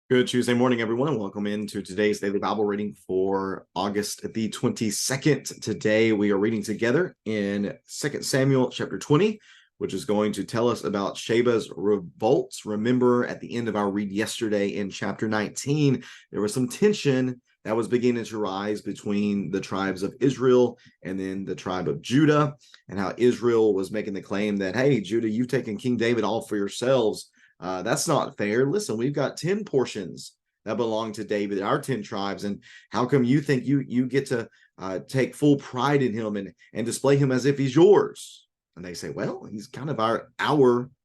Good Tuesday morning, everyone, and welcome into today's daily Bible reading for August the 22nd. Today, we are reading together in 2 Samuel chapter 20, which is going to tell us about Sheba's revolts. Remember, at the end of our read yesterday in chapter 19, there was some tension that was beginning to rise between the tribes of Israel and then the tribe of Judah, and how Israel was making the claim that, hey, Judah, you've taken King David all for yourselves. That's not fair. Listen, we've got 10 portions that belong to David, our 10 tribes. And how come you think you get to take full pride in him and display him as if he's yours? And they say, well, he's kind of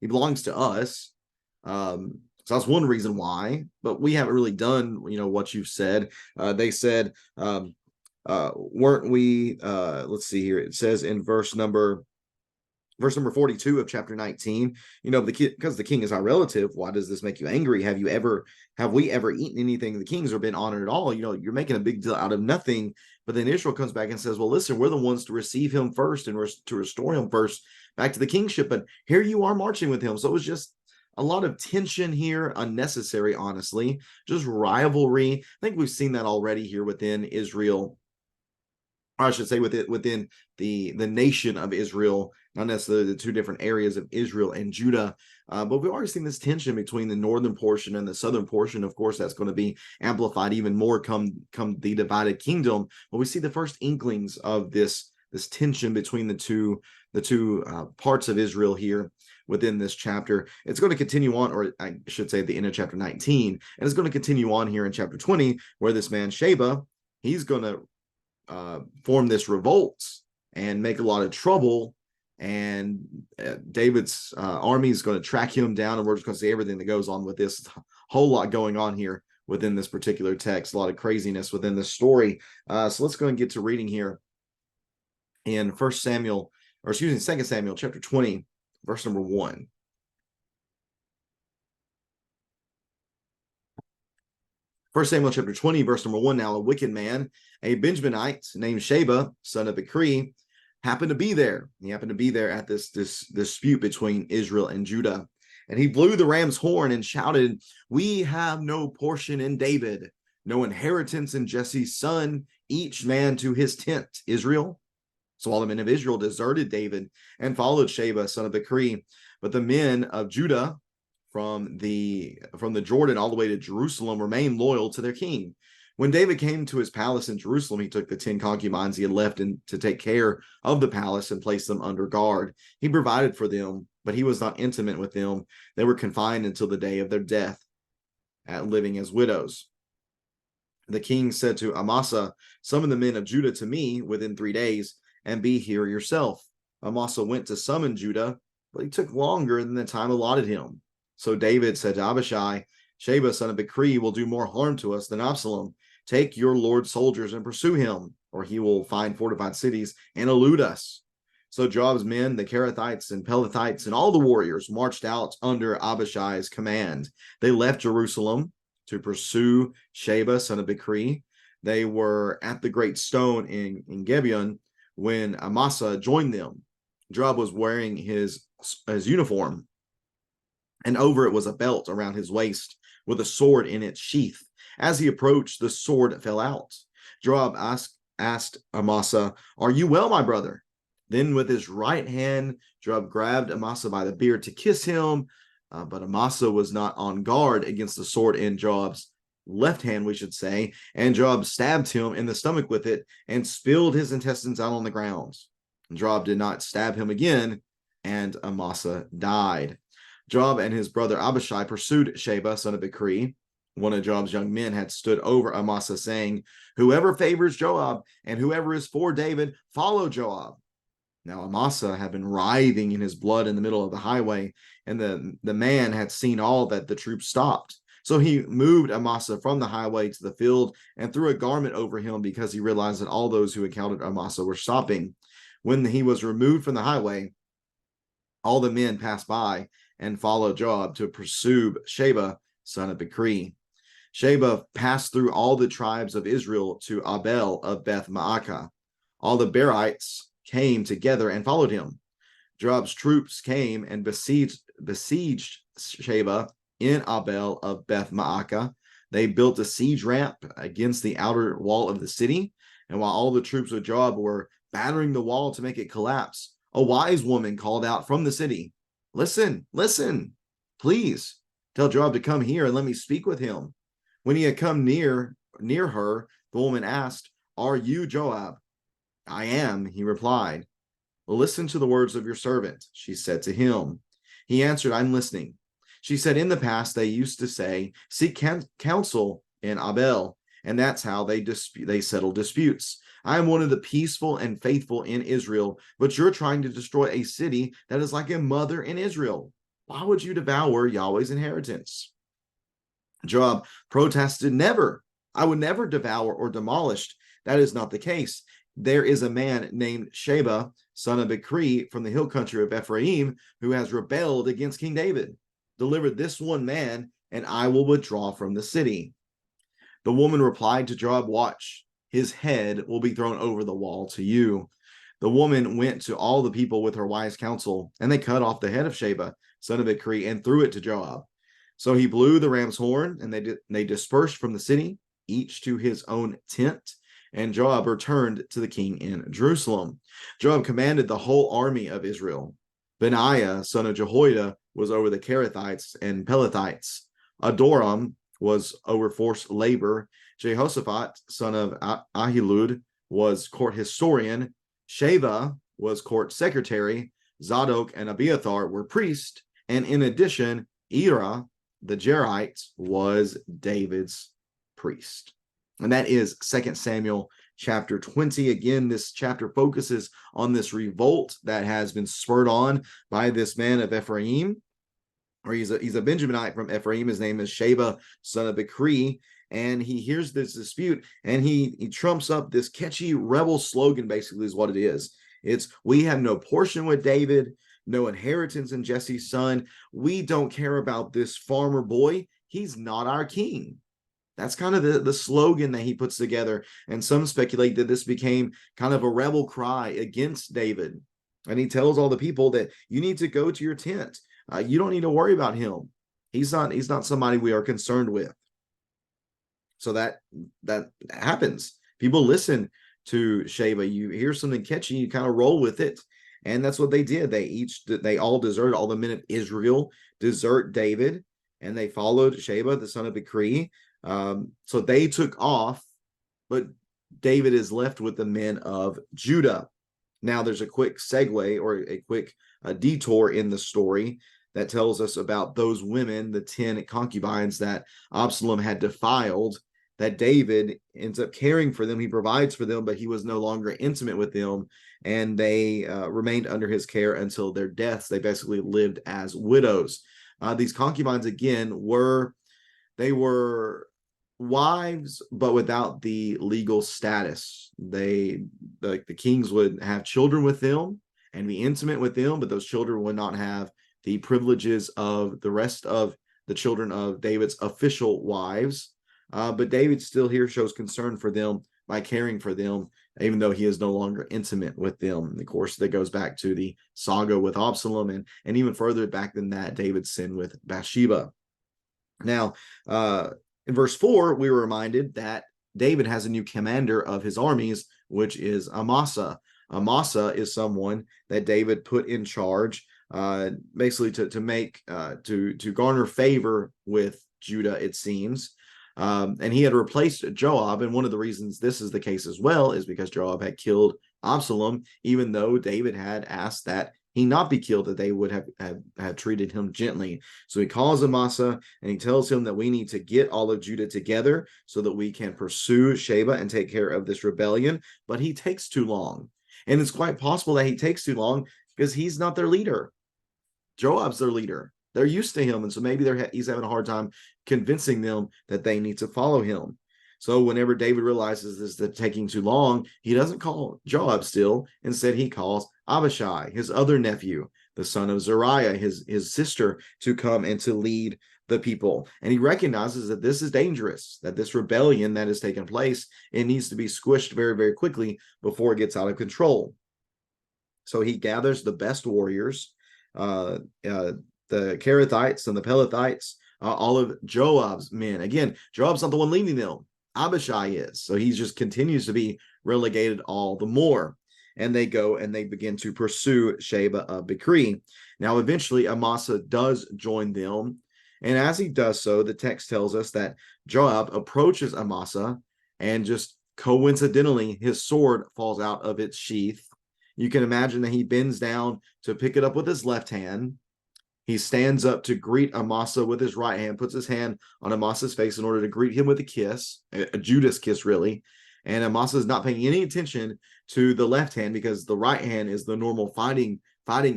he belongs to us. So that's one reason why, but we haven't really done, what you've said. They said, weren't we, let's see here. It says in verse number 42 of chapter 19, because the king is our relative, why does this make you angry? Have we ever eaten anything of the king's or been honored at all? You're making a big deal out of nothing. But then Israel comes back and says, well, listen, we're the ones to receive him first and to restore him first back to the kingship. But here you are marching with him. So it was just a lot of tension here, unnecessary, honestly, just rivalry. I think we've seen that already here within Israel, or I should say within the nation of Israel, not necessarily the two different areas of Israel and Judah. But we've already seen this tension between the northern portion and the southern portion. Of course, that's going to be amplified even more come the divided kingdom. But we see the first inklings of this tension between the two parts of Israel here within this chapter. It's going to continue on, or I should say at the end of chapter 19, and it's going to continue on here in chapter 20, where this man Sheba, he's going to form this revolt and make a lot of trouble, and David's army is going to track him down, and we're just going to see everything that goes on with this. Whole lot going on here within this particular text, a lot of craziness within this story. So let's go and get to reading here in 2 Samuel chapter 20, verse number 1. 1 Samuel chapter 20, verse number 1. Now a wicked man, a Benjaminite named Sheba, son of Bichri, happened to be there. He happened to be there at this dispute between Israel and Judah. And he blew the ram's horn and shouted, "We have no portion in David, no inheritance in Jesse's son, each man to his tent." Israel. So all the men of Israel deserted David and followed Sheba, son of Bichri. But the men of Judah, from the Jordan all the way to Jerusalem, remained loyal to their king. When David came to his palace in Jerusalem, he took the 10 concubines he had left to take care of the palace and placed them under guard. He provided for them, but he was not intimate with them. They were confined until the day of their death, living as widows. The king said to Amasa, "Summon the men of Judah to me within 3 days, and be here yourself." Amasa went to summon Judah, but he took longer than the time allotted him. So David said to Abishai, "Sheba, son of Bichri, will do more harm to us than Absalom. Take your Lord's soldiers and pursue him, or he will find fortified cities and elude us." So Joab's men, the Kerethites and Pelethites, and all the warriors marched out under Abishai's command. They left Jerusalem to pursue Sheba, son of Bichri. They were at the great stone in Gibeon when Amasa joined them. Joab was wearing his uniform, and over it was a belt around his waist with a sword in its sheath. As he approached, the sword fell out. Joab asked Amasa, "Are you well, my brother?" Then with his right hand, Joab grabbed Amasa by the beard to kiss him, but Amasa was not on guard against the sword in Joab's left hand, we should say, and Joab stabbed him in the stomach with it and spilled his intestines out on the ground. Joab did not stab him again, and Amasa died. Joab and his brother Abishai pursued Sheba, son of Bichri. One of Joab's young men had stood over Amasa, saying, "Whoever favors Joab and whoever is for David, follow Joab." Now Amasa had been writhing in his blood in the middle of the highway, and the man had seen all that the troops stopped. So he moved Amasa from the highway to the field and threw a garment over him, because he realized that all those who encountered Amasa were stopping. When he was removed from the highway, all the men passed by and followed Joab to pursue Sheba, son of Bichri. Sheba passed through all the tribes of Israel to Abel of Beth Maacah. All the Berites came together and followed him. Joab's troops came and besieged Sheba in Abel of Beth Maacah. They built a siege ramp against the outer wall of the city. And while all the troops of Joab were battering the wall to make it collapse, a wise woman called out from the city, "Listen, listen, please tell Joab to come here and let me speak with him." When he had come near her, the woman asked, "Are you Joab?" "I am," he replied. "Well, listen to the words of your servant," she said to him. He answered, "I'm listening." She said, "In the past, they used to say, 'Seek counsel in Abel,' and that's how they settle disputes. I am one of the peaceful and faithful in Israel, but you're trying to destroy a city that is like a mother in Israel. Why would you devour Yahweh's inheritance?" Joab protested, "Never. I would never devour or demolish. That is not the case. There is a man named Sheba, son of Bichri, from the hill country of Ephraim, who has rebelled against King David. Deliver this one man, and I will withdraw from the city." The woman replied to Joab, "Watch, his head will be thrown over the wall to you." The woman went to all the people with her wise counsel, and they cut off the head of Sheba, son of Bichri, and threw it to Joab. So he blew the ram's horn, and they dispersed from the city, each to his own tent. And Joab returned to the king in Jerusalem. Joab commanded the whole army of Israel. Benaiah, son of Jehoiada, was over the Kerethites and Pelethites. Adoram was over forced labor. Jehoshaphat, son of Ahilud, was court historian. Sheva was court secretary. Zadok and Abiathar were priests. And in addition, Ira, the Jerite, was David's priest. And that is 2 Samuel chapter 20. Again, this chapter focuses on this revolt that has been spurred on by this man of Ephraim, or he's a Benjaminite from Ephraim. His name is Sheba, son of Bichri, and he hears this dispute, and he trumps up this catchy rebel slogan, basically is what it is. It's, "We have no portion with David, no inheritance in Jesse's son. We don't care about this farmer boy. He's not our king." That's kind of the slogan that he puts together. And some speculate that this became kind of a rebel cry against David. And he tells all the people that you need to go to your tent. You don't need to worry about him. He's not somebody we are concerned with. So that happens. People listen to Sheba. You hear something catchy, you kind of roll with it. And that's what they did. They all deserted. All the men of Israel desert David, and they followed Sheba, the son of Bichri. So they took off, but David is left with the men of Judah. Now there's a quick segue, or a quick detour in the story that tells us about those women, the 10 concubines that Absalom had defiled, that David ends up caring for them. He provides for them, but he was no longer intimate with them, and they remained under his care until their deaths. They basically lived as widows. These concubines, again, were wives, but without the legal status. The kings would have children with them and be intimate with them, but those children would not have the privileges of the rest of the children of David's official wives. But David still here shows concern for them by caring for them, even though he is no longer intimate with them. And of course, that goes back to the saga with Absalom, and even further back than that, David's sin with Bathsheba. Now, in verse 4, we were reminded that David has a new commander of his armies, which is Amasa. Amasa is someone that David put in charge, basically to garner favor with Judah, it seems. And he had replaced Joab, and one of the reasons this is the case as well is because Joab had killed Absalom, even though David had asked that he not be killed, that they would have treated him gently. So he calls Amasa, and he tells him that we need to get all of Judah together so that we can pursue Sheba and take care of this rebellion. But he takes too long, and it's quite possible that he takes too long because he's not their leader. Joab's their leader. They're used to him, and so maybe he's having a hard time convincing them that they need to follow him. So whenever David realizes this is taking too long, he doesn't call Joab still. Instead, he calls Abishai, his other nephew, the son of Zeruiah, his sister, to come and to lead the people. And he recognizes that this is dangerous, that this rebellion that has taken place, it needs to be squished very, very quickly before it gets out of control. So he gathers the best warriors, the Kerethites and the Pelethites, all of Joab's men. Again, Joab's not the one leading them. Abishai is. So he just continues to be relegated all the more. And they go and they begin to pursue Sheba of Bichri. Now, eventually, Amasa does join them. And as he does so, the text tells us that Joab approaches Amasa, and just coincidentally, his sword falls out of its sheath. You can imagine that he bends down to pick it up with his left hand. He stands up to greet Amasa with his right hand, puts his hand on Amasa's face in order to greet him with a kiss, a Judas kiss, really. And Amasa is not paying any attention to the left hand, because the right hand is the normal fighting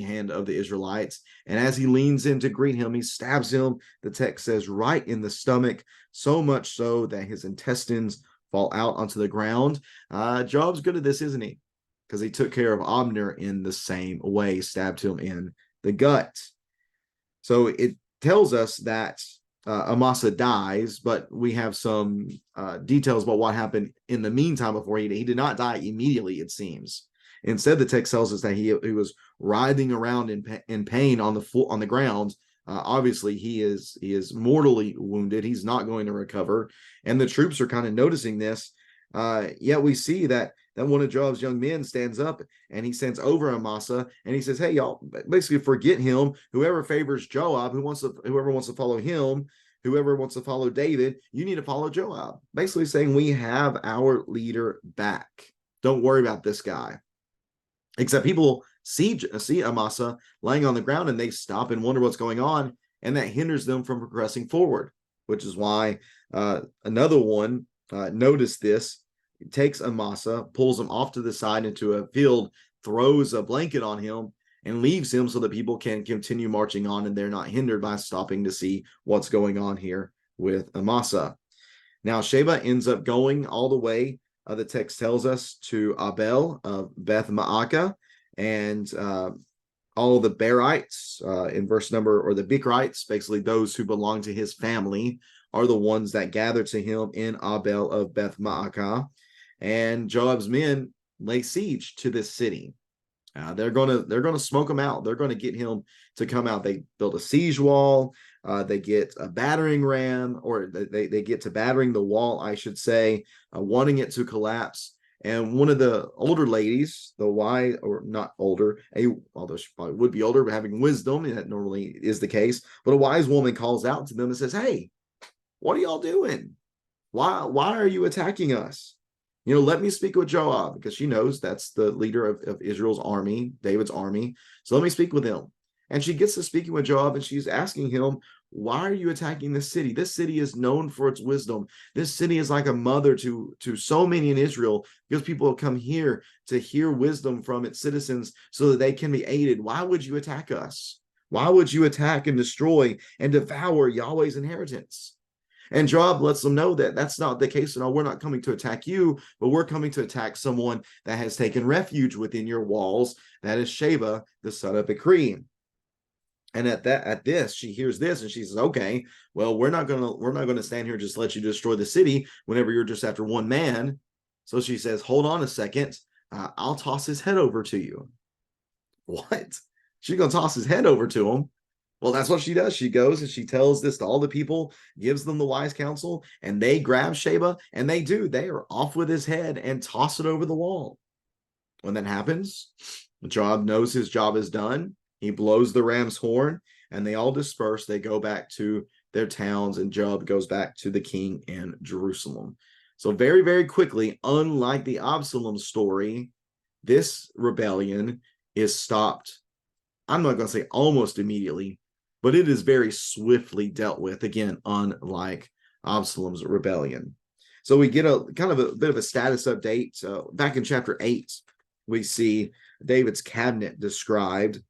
hand of the Israelites. And as he leans in to greet him, he stabs him, the text says, right in the stomach, so much so that his intestines fall out onto the ground. Joab's good at this, isn't he? Because he took care of Abner in the same way, stabbed him in the gut. So it tells us that Amasa dies, but we have some details about what happened in the meantime before he did not die immediately, it seems. Instead, the text tells us that he was writhing around in pain on the ground. Obviously, he is mortally wounded. He's not going to recover, and the troops are kind of noticing this. Yet we see that one of Joab's young men stands up and he stands over Amasa and he says, "Hey, y'all, basically forget him. Whoever favors Joab, whoever wants to follow him, whoever wants to follow David, you need to follow Joab." Basically saying, we have our leader back. Don't worry about this guy. Except people see Amasa laying on the ground and they stop and wonder what's going on, and that hinders them from progressing forward, which is why another one noticed this, takes Amasa, pulls him off to the side into a field, throws a blanket on him, and leaves him so that people can continue marching on and they're not hindered by stopping to see what's going on here with Amasa. Now, Sheba ends up going all the way, the text tells us, to Abel of Beth Maacah, and all the Berites in verse number, or the Bichrites, basically those who belong to his family, are the ones that gather to him in Abel of Beth Maacah. And Joab's men lay siege to this city. They're gonna smoke him out. They're gonna get him to come out. They build a siege wall. They get a battering ram, or they get to battering the wall, I should say, wanting it to collapse. And one of the older ladies, the wise, or not older, although she probably would be older, but having wisdom, that normally is the case. But a wise woman calls out to them and says, "Hey, what are y'all doing? Why are you attacking us? Let me speak with Joab," because she knows that's the leader of Israel's army, David's army. So let me speak with him. And she gets to speaking with Joab, and she's asking him, "Why are you attacking this city? This city is known for its wisdom. This city is like a mother to so many in Israel, because people have come here to hear wisdom from its citizens so that they can be aided. Why would you attack us? Why would you attack and destroy and devour Yahweh's inheritance?" And Joab lets them know that that's not the case at all. We're not coming to attack you, but we're coming to attack someone that has taken refuge within your walls. That is Sheba, the son of Bichri. And at this, she hears this and she says, "Okay, well, we're not gonna stand here and just let you destroy the city whenever you're just after one man." So she says, "Hold on a second, I'll toss his head over to you." What? She's gonna toss his head over to him? Well, that's what she does. She goes and she tells this to all the people, gives them the wise counsel, and they grab Sheba, and they do. They are off with his head and toss it over the wall. When that happens, Joab knows his job is done. He blows the ram's horn, and they all disperse. They go back to their towns, and Joab goes back to the king in Jerusalem. So very, very quickly, unlike the Absalom story, this rebellion is stopped. I'm not going to say almost immediately, but it is very swiftly dealt with, again, unlike Absalom's rebellion. So we get a kind of a bit of a status update. Back in chapter 8, we see David's cabinet described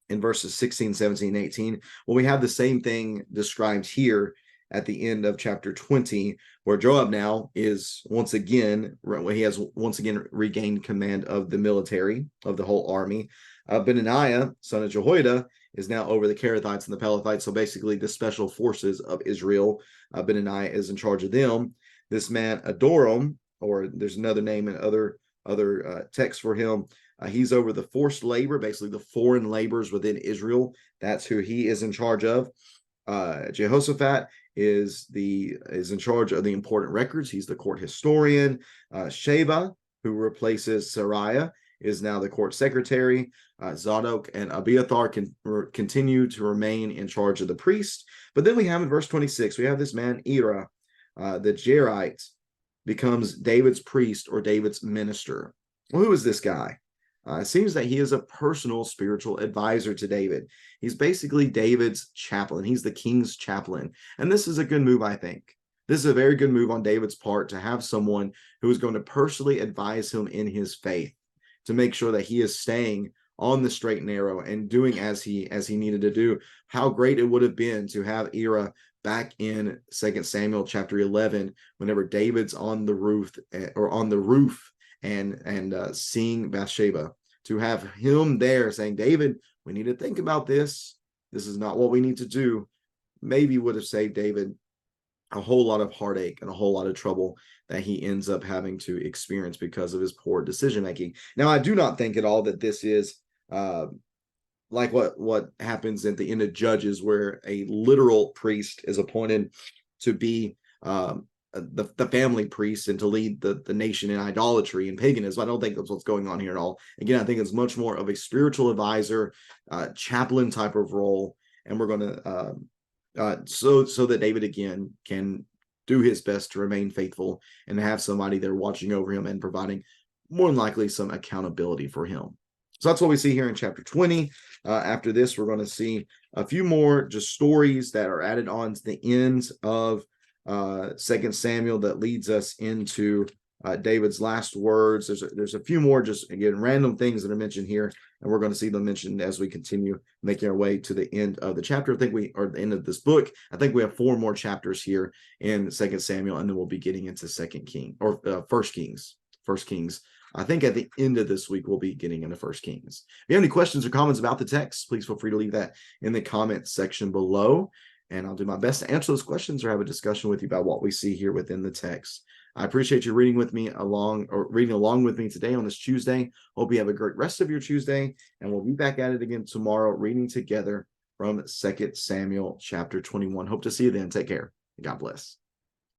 in verses 16, 17, 18. Well, we have the same thing described here at the end of chapter 20, where Joab now is once again regained command of the military, of the whole army. Benaiah, son of Jehoiada, is now over the Kerethites and the Pelethites, so basically the special forces of Israel. Benaiah is in charge of them. This man, Adoram, or there's another name in other texts for him, he's over the forced labor, basically the foreign laborers within Israel. That's who he is in charge of. Jehoshaphat is in charge of the important records. He's the court historian. Sheba, who replaces Sariah, is now the court secretary. Zadok and Abiathar continue to remain in charge of the priest. But then we have in verse 26, we have this man Ira, the Jairite, becomes David's priest or David's minister. Well, who is this guy? It seems that he is a personal spiritual advisor to David. He's basically David's chaplain. He's the king's chaplain. And this is a good move, I think. This is a very good move on David's part to have someone who is going to personally advise him in his faith, to make sure that he is staying on the straight and narrow and doing as he needed to do. How great it would have been to have Ira back in 2 Samuel chapter 11, whenever David's on the roof and seeing Bathsheba, to have him there saying, David, we need to think about this. This is not what we need to do. Maybe would have saved David a whole lot of heartache and a whole lot of trouble that he ends up having to experience because of his poor decision making. Now, I do not think at all that this is like what happens at the end of Judges, where a literal priest is appointed to be the family priest and to lead the nation in idolatry and paganism. I don't think that's what's going on here at all. Again, I think it's much more of a spiritual advisor, chaplain type of role, and we're going to so that David again can do his best to remain faithful and have somebody there watching over him and providing more than likely some accountability for him. So that's what we see here in chapter 20. After this, we're going to see a few more just stories that are added on to the ends of 2 Samuel that leads us into David's last words. There's a few more, just again, random things that are mentioned here, and we're going to see them mentioned as we continue making our way to the end of the chapter. The end of this book. I think we have 4 more chapters here in 2 Samuel, and then we'll be getting into 1 Kings. I think at the end of this week, we'll be getting into 1 Kings. If you have any questions or comments about the text, please feel free to leave that in the comments section below, and I'll do my best to answer those questions or have a discussion with you about what we see here within the text. I appreciate you reading along with me today on this Tuesday. Hope you have a great rest of your Tuesday, and we'll be back at it again tomorrow, reading together from 2 Samuel chapter 21. Hope to see you then. Take care. God bless.